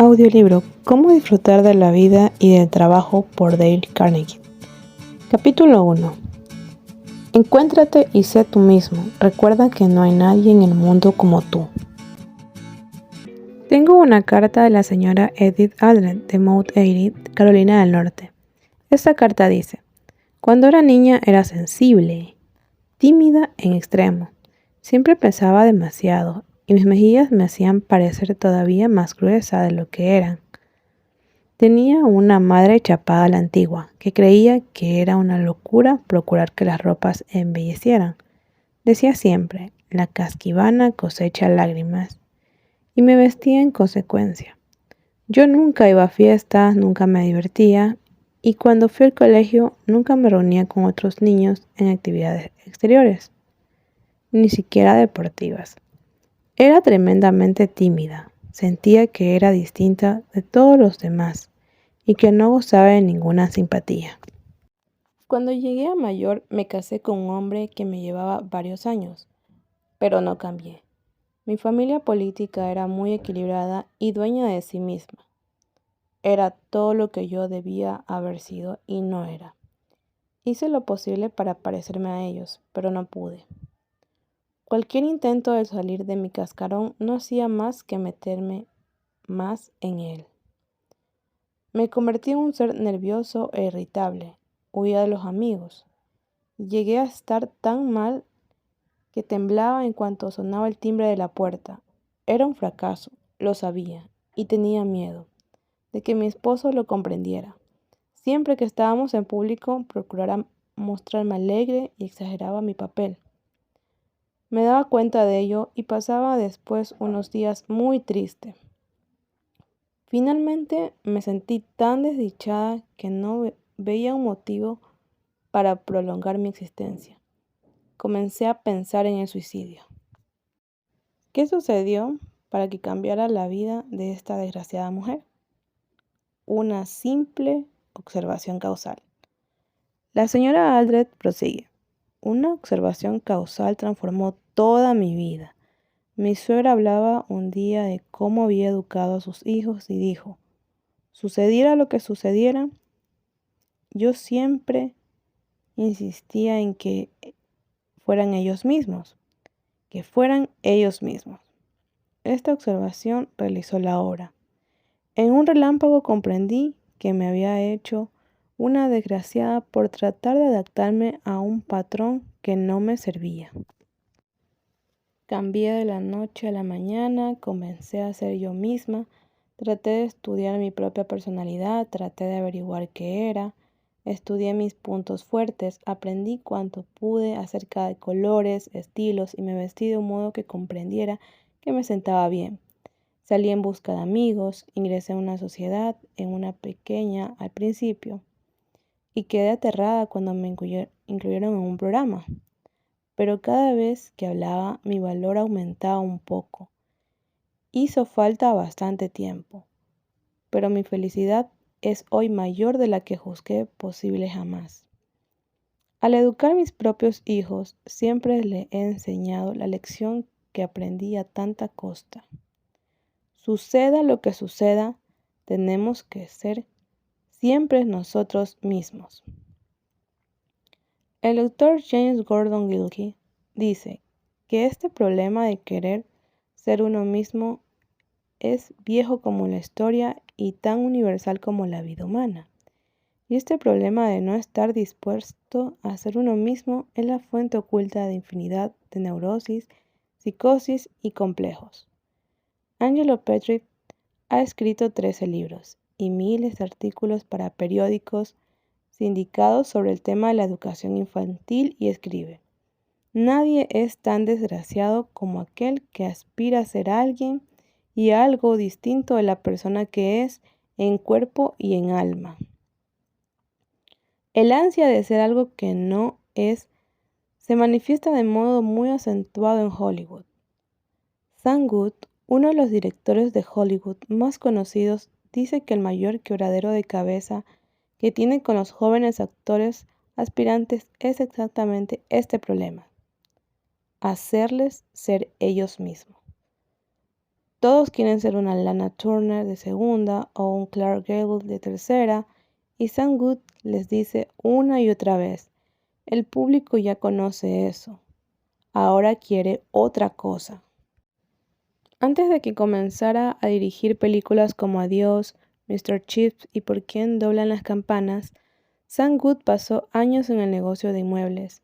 Audiolibro Cómo disfrutar de la vida y del trabajo por Dale Carnegie. Capítulo 1. Encuéntrate y sé tú mismo. Recuerda que no hay nadie en el mundo como tú. Tengo una carta de la señora Edith Aldred de Mount Airy, Carolina del Norte. Esta carta dice: cuando era niña era sensible, tímida en extremo. Siempre pensaba demasiado y mis mejillas me hacían parecer todavía más gruesa de lo que eran. Tenía una madre chapada a la antigua, que creía que era una locura procurar que las ropas embellecieran. Decía siempre: la casquivana cosecha lágrimas, y me vestía en consecuencia. Yo nunca iba a fiestas, nunca me divertía, y cuando fui al colegio nunca me reunía con otros niños en actividades exteriores, ni siquiera deportivas. Era tremendamente tímida, sentía que era distinta de todos los demás y que no gozaba de ninguna simpatía. Cuando llegué a mayor me casé con un hombre que me llevaba varios años, pero no cambié. Mi familia política era muy equilibrada y dueña de sí misma. Era todo lo que yo debía haber sido y no era. Hice lo posible para parecerme a ellos, pero no pude. Cualquier intento de salir de mi cascarón no hacía más que meterme más en él. Me convertí en un ser nervioso e irritable. Huía de los amigos. Llegué a estar tan mal que temblaba en cuanto sonaba el timbre de la puerta. Era un fracaso, lo sabía, y tenía miedo de que mi esposo lo comprendiera. Siempre que estábamos en público, procurara mostrarme alegre y exageraba mi papel. Me daba cuenta de ello y pasaba después unos días muy triste. Finalmente me sentí tan desdichada que no veía un motivo para prolongar mi existencia. Comencé a pensar en el suicidio. ¿Qué sucedió para que cambiara la vida de esta desgraciada mujer? Una simple observación causal. La señora Aldred prosigue: una observación causal transformó toda mi vida. Mi suegra hablaba un día de cómo había educado a sus hijos y dijo: sucediera lo que sucediera, yo siempre insistía en que fueran ellos mismos, que fueran ellos mismos. Esta observación realizó la obra. En un relámpago comprendí que me había hecho una desgraciada por tratar de adaptarme a un patrón que no me servía. Cambié de la noche a la mañana, comencé a ser yo misma, traté de estudiar mi propia personalidad, traté de averiguar qué era, estudié mis puntos fuertes, aprendí cuanto pude acerca de colores, estilos y me vestí de un modo que comprendiera que me sentaba bien. Salí en busca de amigos, ingresé a una sociedad, en una pequeña al principio, y quedé aterrada cuando me incluyeron en un programa. Pero cada vez que hablaba mi valor aumentaba un poco. Hizo falta bastante tiempo, pero mi felicidad es hoy mayor de la que juzgué posible jamás. Al educar a mis propios hijos, siempre les he enseñado la lección que aprendí a tanta costa. Suceda lo que suceda, tenemos que ser siempre nosotros mismos. El doctor James Gordon Wilkie dice que este problema de querer ser uno mismo es viejo como la historia y tan universal como la vida humana. Y este problema de no estar dispuesto a ser uno mismo es la fuente oculta de infinidad de neurosis, psicosis y complejos. Angelo Petrie ha escrito 13 libros y miles de artículos para periódicos sindicados sobre el tema de la educación infantil y escribe: nadie es tan desgraciado como aquel que aspira a ser alguien y algo distinto de la persona que es en cuerpo y en alma. El ansia de ser algo que no es se manifiesta de modo muy acentuado en Hollywood. Sam Good, uno de los directores de Hollywood más conocidos, dice que el mayor quebradero de cabeza que tiene con los jóvenes actores aspirantes es exactamente este problema: hacerles ser ellos mismos. Todos quieren ser una Lana Turner de segunda o un Clark Gable de tercera, y Sam Good les dice una y otra vez, el público ya conoce eso, ahora quiere otra cosa. Antes de que comenzara a dirigir películas como Adiós, Mr. Chips y Por quién doblan las campanas, Sam Good pasó años en el negocio de inmuebles,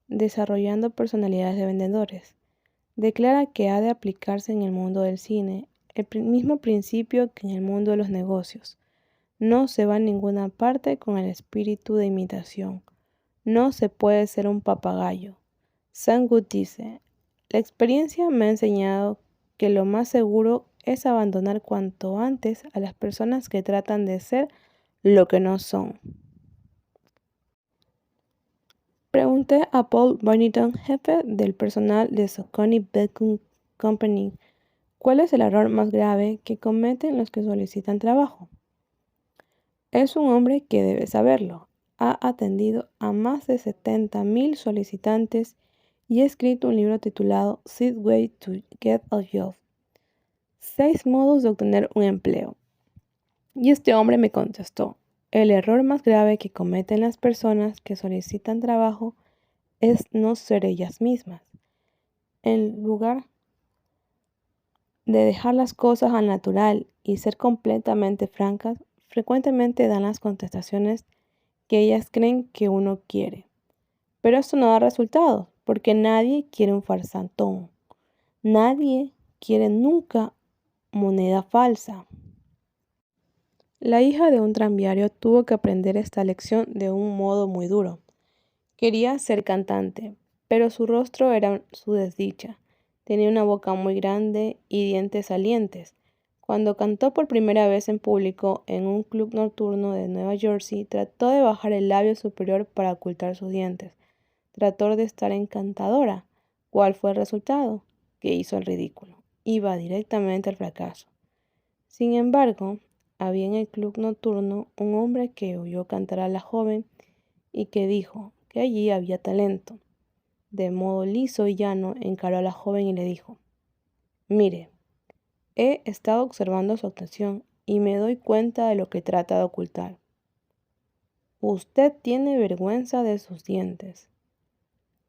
desarrollando personalidades de vendedores. Declara que ha de aplicarse en el mundo del cine el mismo principio que en el mundo de los negocios. No se va a ninguna parte con el espíritu de imitación. No se puede ser un papagayo. Sam Good dice, la experiencia me ha enseñado que lo más seguro es abandonar cuanto antes a las personas que tratan de ser lo que no son. Pregunté a Paul Barnington, jefe del personal de Saucony Bacon Company, ¿cuál es el error más grave que cometen los que solicitan trabajo? Es un hombre que debe saberlo. Ha atendido a más de 70,000 solicitantes y ha escrito un libro titulado Six Ways to Get a Job. 6 modos de obtener un empleo. Y este hombre me contestó, el error más grave que cometen las personas que solicitan trabajo es no ser ellas mismas. En lugar de dejar las cosas al natural y ser completamente francas, frecuentemente dan las contestaciones que ellas creen que uno quiere. Pero esto no da resultados, porque nadie quiere un farsantón. Nadie quiere nunca moneda falsa. La hija de un tranviario tuvo que aprender esta lección de un modo muy duro. Quería ser cantante, pero su rostro era su desdicha. Tenía una boca muy grande y dientes salientes. Cuando cantó por primera vez en público en un club nocturno de Nueva Jersey, trató de bajar el labio superior para ocultar sus dientes. Trató de estar encantadora. ¿Cuál fue el resultado? Que hizo el ridículo. Iba directamente al fracaso. Sin embargo, había en el club nocturno un hombre que oyó cantar a la joven y que dijo que allí había talento. De modo liso y llano encaró a la joven y le dijo, mire, he estado observando su actuación y me doy cuenta de lo que trata de ocultar. Usted tiene vergüenza de sus dientes.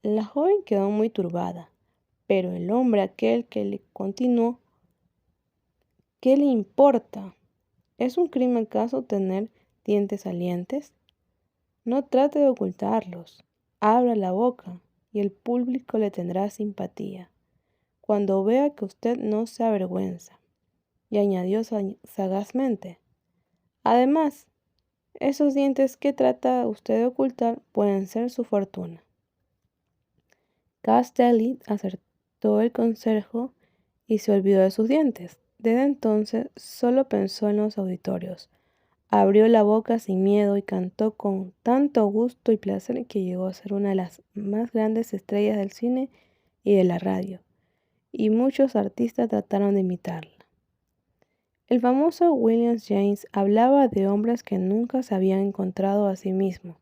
La joven quedó muy turbada, pero el hombre aquel que le continuó, ¿qué le importa? ¿Es un crimen acaso tener dientes salientes? No trate de ocultarlos. Abra la boca y el público le tendrá simpatía cuando vea que usted no se avergüenza. Y añadió sagazmente, además, esos dientes que trata usted de ocultar pueden ser su fortuna. Castelli acertó el consejo y se olvidó de sus dientes. Desde entonces solo pensó en los auditorios. Abrió la boca sin miedo y cantó con tanto gusto y placer que llegó a ser una de las más grandes estrellas del cine y de la radio, y muchos artistas trataron de imitarla. El famoso William James hablaba de hombres que nunca se habían encontrado a sí mismos,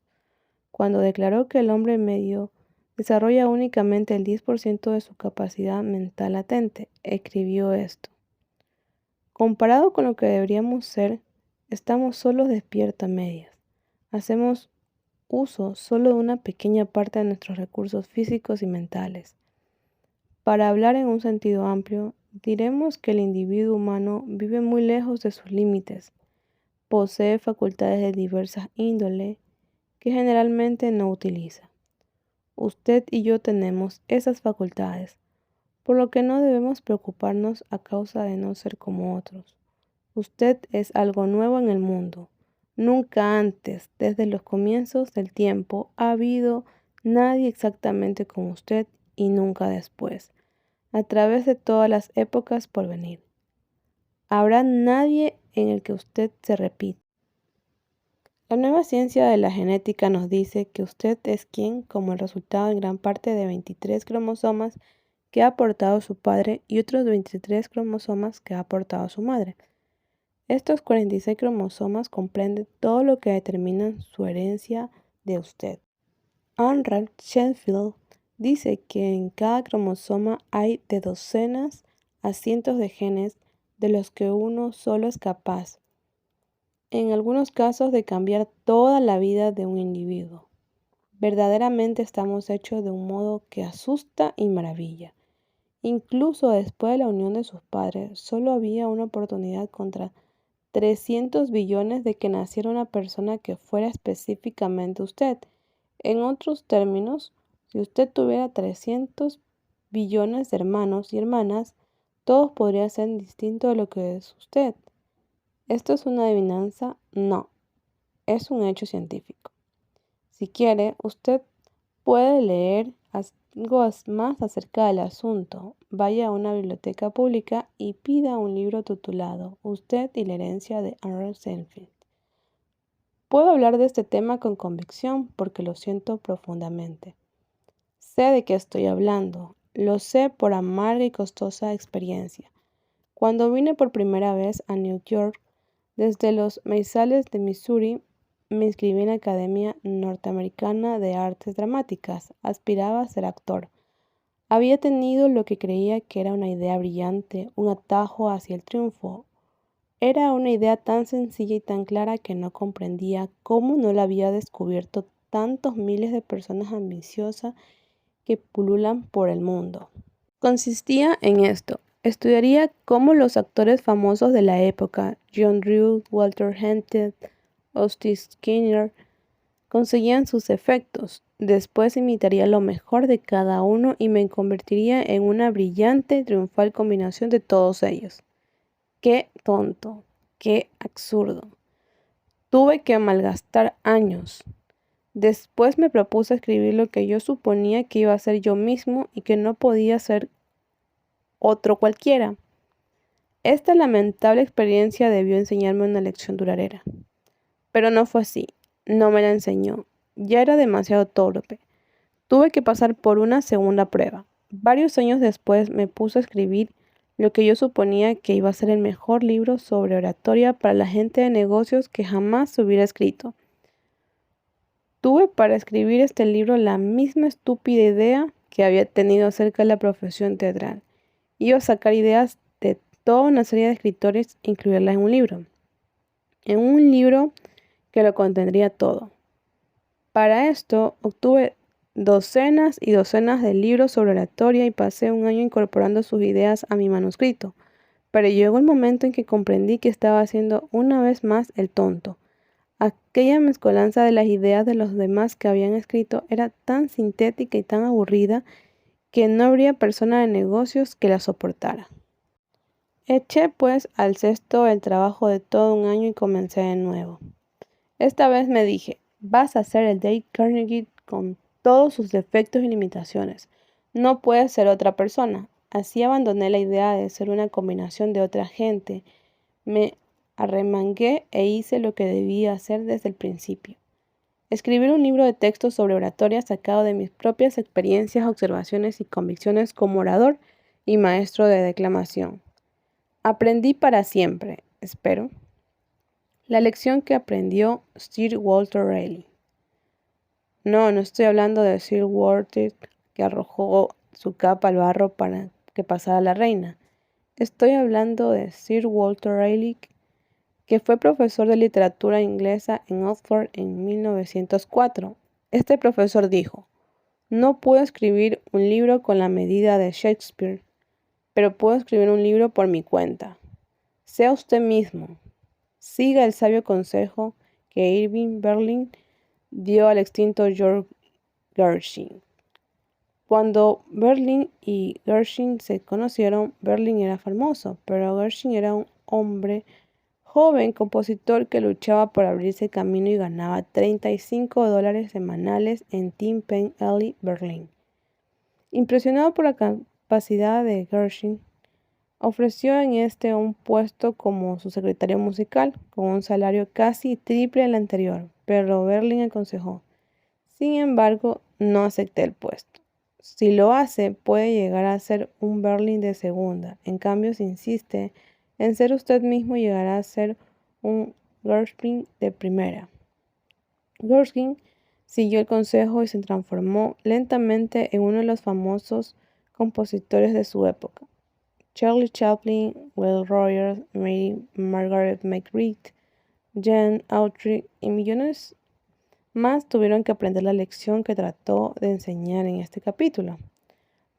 cuando declaró que el hombre medio desarrolla únicamente el 10% de su capacidad mental latente. Escribió esto. Comparado con lo que deberíamos ser, estamos solo despiertos a medias. Hacemos uso solo de una pequeña parte de nuestros recursos físicos y mentales. Para hablar en un sentido amplio, diremos que el individuo humano vive muy lejos de sus límites. Posee facultades de diversas índole que generalmente no utiliza. Usted y yo tenemos esas facultades, por lo que no debemos preocuparnos a causa de no ser como otros. Usted es algo nuevo en el mundo. Nunca antes, desde los comienzos del tiempo, ha habido nadie exactamente como usted y nunca después, a través de todas las épocas por venir. Habrá nadie en el que usted se repita. La nueva ciencia de la genética nos dice que usted es quien, como el resultado en gran parte de 23 cromosomas que ha aportado su padre y otros 23 cromosomas que ha aportado su madre. Estos 46 cromosomas comprenden todo lo que determina su herencia de usted. Arnold Sheffield dice que en cada cromosoma hay de docenas a cientos de genes de los que uno solo es capaz, en algunos casos de cambiar toda la vida de un individuo. Verdaderamente estamos hechos de un modo que asusta y maravilla. Incluso después de la unión de sus padres, solo había una oportunidad contra 300 billones de que naciera una persona que fuera específicamente usted. En otros términos, si usted tuviera 300 billones de hermanos y hermanas, todos podrían ser distintos de lo que es usted. ¿Esto es una adivinanza? No, es un hecho científico. Si quiere, usted puede leer algo más acerca del asunto. Vaya a una biblioteca pública y pida un libro titulado Usted y la herencia de Henry Seinfeld. Puedo hablar de este tema con convicción porque lo siento profundamente. Sé de qué estoy hablando. Lo sé por amarga y costosa experiencia. Cuando vine por primera vez a New York, desde los maizales de Missouri, me inscribí en la Academia Norteamericana de Artes Dramáticas. Aspiraba a ser actor. Había tenido lo que creía que era una idea brillante, un atajo hacia el triunfo. Era una idea tan sencilla y tan clara que no comprendía cómo no la había descubierto tantos miles de personas ambiciosas que pululan por el mundo. Consistía en esto. Estudiaría cómo los actores famosos de la época, John Drew, Walter Henty, Austin Skinner, conseguían sus efectos. Después imitaría lo mejor de cada uno y me convertiría en una brillante y triunfal combinación de todos ellos. ¡Qué tonto! ¡Qué absurdo! Tuve que malgastar años. Después me propuse escribir lo que yo suponía que iba a ser yo mismo y que no podía ser otro cualquiera. Esta lamentable experiencia debió enseñarme una lección duradera. Pero no fue así. No me la enseñó. Ya era demasiado torpe. Tuve que pasar por una segunda prueba. Varios años después me puse a escribir lo que yo suponía que iba a ser el mejor libro sobre oratoria para la gente de negocios que jamás hubiera escrito. Tuve para escribir este libro la misma estúpida idea que había tenido acerca de la profesión teatral. Iba a sacar ideas de toda una serie de escritores e incluirlas en un libro. En un libro que lo contendría todo. Para esto obtuve docenas y docenas de libros sobre oratoria y pasé un año incorporando sus ideas a mi manuscrito. Pero llegó el momento en que comprendí que estaba haciendo una vez más el tonto. Aquella mezcolanza de las ideas de los demás que habían escrito era tan sintética y tan aburrida que no habría persona de negocios que la soportara. Eché pues al cesto el trabajo de todo un año y comencé de nuevo. Esta vez me dije, vas a ser el Dale Carnegie con todos sus defectos y limitaciones. No puedes ser otra persona. Así abandoné la idea de ser una combinación de otra gente. Me arremangué e hice lo que debía hacer desde el principio. Escribir un libro de texto sobre oratoria sacado de mis propias experiencias, observaciones y convicciones como orador y maestro de declamación. Aprendí para siempre, espero, la lección que aprendió Sir Walter Raleigh. No estoy hablando de Sir Walter que arrojó su capa al barro para que pasara la reina. Estoy hablando de Sir Walter Raleigh, que fue profesor de literatura inglesa en Oxford en 1904. Este profesor dijo, no puedo escribir un libro con la medida de Shakespeare, pero puedo escribir un libro por mi cuenta. Sea usted mismo. Siga el sabio consejo que Irving Berlin dio al extinto George Gershwin. Cuando Berlin y Gershwin se conocieron, Berlin era famoso, pero Gershwin era un hombre joven compositor que luchaba por abrirse camino y ganaba $35 semanales en Tin Pan Alley, Berlín. Impresionado por la capacidad de Gershwin, ofreció en un puesto como su secretario musical, con un salario casi triple al anterior, pero Berlin aconsejó, sin embargo, no acepté el puesto. Si lo hace, puede llegar a ser un Berlin de segunda. En cambio, si insiste en ser usted mismo, llegará a ser un Gershwin de primera. Gershwin siguió el consejo y se transformó lentamente en uno de los famosos compositores de su época. Charlie Chaplin, Will Rogers, Mary Margaret McBride, Jane Autry y millones más tuvieron que aprender la lección que trató de enseñar en este capítulo.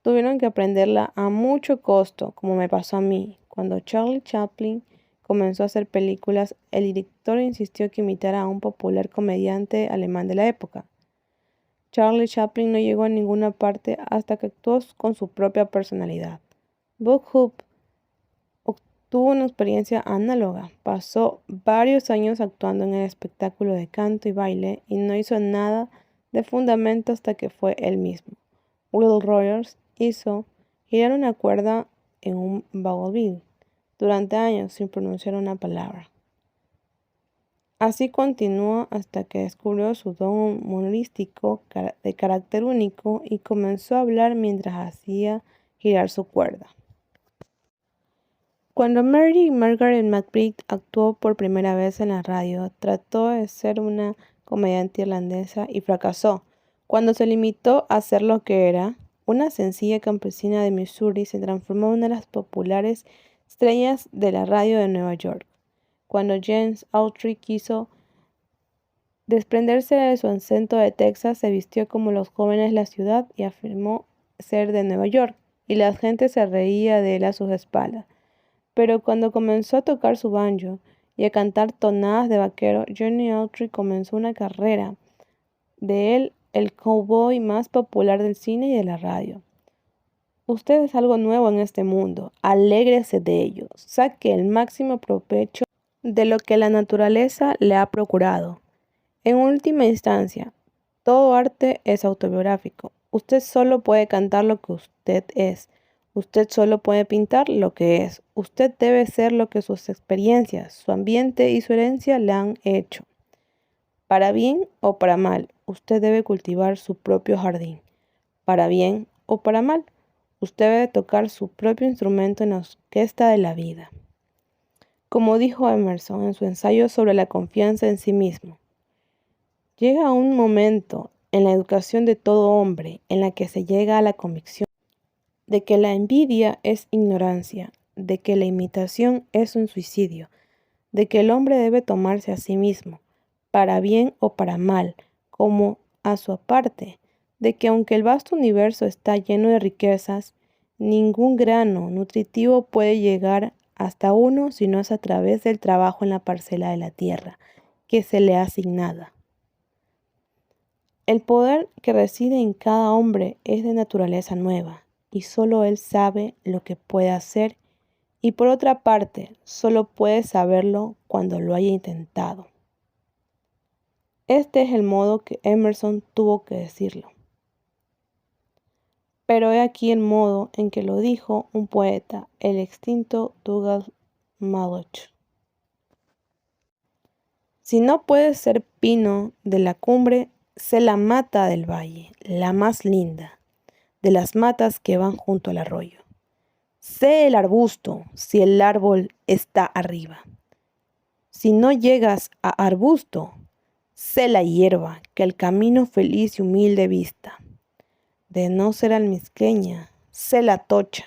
Tuvieron que aprenderla a mucho costo, como me pasó a mí. Cuando Charlie Chaplin comenzó a hacer películas, el director insistió que imitara a un popular comediante alemán de la época. Charlie Chaplin no llegó a ninguna parte hasta que actuó con su propia personalidad. Bob Hope tuvo una experiencia análoga. Pasó varios años actuando en el espectáculo de canto y baile y no hizo nada de fundamento hasta que fue él mismo. Will Rogers hizo girar una cuerda en un vaudeville durante años sin pronunciar una palabra. Así continuó hasta que descubrió su don humorístico de carácter único y comenzó a hablar mientras hacía girar su cuerda. Cuando Mary Margaret McBride actuó por primera vez en la radio, trató de ser una comediante irlandesa y fracasó. Cuando se limitó a ser lo que era, una sencilla campesina de Missouri, se transformó en una de las populares estrellas de la radio de Nueva York. Cuando James Autry quiso desprenderse de su acento de Texas, se vistió como los jóvenes de la ciudad y afirmó ser de Nueva York, y la gente se reía de él a sus espaldas. Pero cuando comenzó a tocar su banjo y a cantar tonadas de vaquero, Johnny Autry comenzó una carrera de él, el cowboy más popular del cine y de la radio. Usted es algo nuevo en este mundo, alégrese de ello, saque el máximo provecho de lo que la naturaleza le ha procurado. En última instancia, todo arte es autobiográfico. Usted solo puede cantar lo que usted es. Usted solo puede pintar lo que es. Usted debe ser lo que sus experiencias, su ambiente y su herencia le han hecho. Para bien o para mal, usted debe cultivar su propio jardín. Para bien o para mal, usted debe tocar su propio instrumento en la orquesta de la vida. Como dijo Emerson en su ensayo sobre la confianza en sí mismo, llega un momento en la educación de todo hombre en la que se llega a la convicción de que la envidia es ignorancia, de que la imitación es un suicidio, de que el hombre debe tomarse a sí mismo, para bien o para mal, como a su aparte, de que aunque el vasto universo está lleno de riquezas, ningún grano nutritivo puede llegar hasta uno si no es a través del trabajo en la parcela de la tierra que se le ha asignada. El poder que reside en cada hombre es de naturaleza nueva, y solo él sabe lo que puede hacer, y por otra parte, solo puede saberlo cuando lo haya intentado. Este es el modo que Emerson tuvo que decirlo. Pero he aquí el modo en que lo dijo un poeta, el extinto Douglas Malloch. Si no puedes ser pino de la cumbre, sé la mata del valle, la más linda de las matas que van junto al arroyo. Sé el arbusto si el árbol está arriba. Si no llegas a arbusto, sé la hierba que el camino feliz y humilde vista. De no ser almizqueña, sé la tocha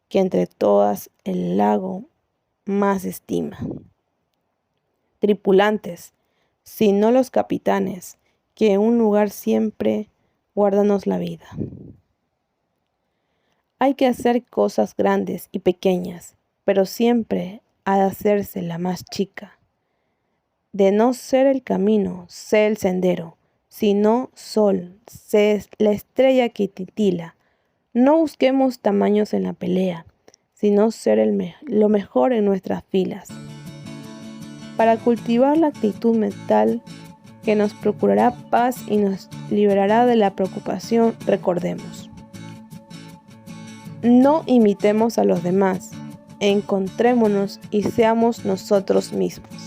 que entre todas el lago más estima. Tripulantes, sino los capitanes, que en un lugar siempre guárdanos la vida. Hay que hacer cosas grandes y pequeñas, pero siempre ha de hacerse la más chica. De no ser el camino, sé el sendero, sino sol, sé la estrella que titila. No busquemos tamaños en la pelea, sino ser lo mejor en nuestras filas. Para cultivar la actitud mental que nos procurará paz y nos liberará de la preocupación, recordemos: no imitemos a los demás, encontrémonos y seamos nosotros mismos.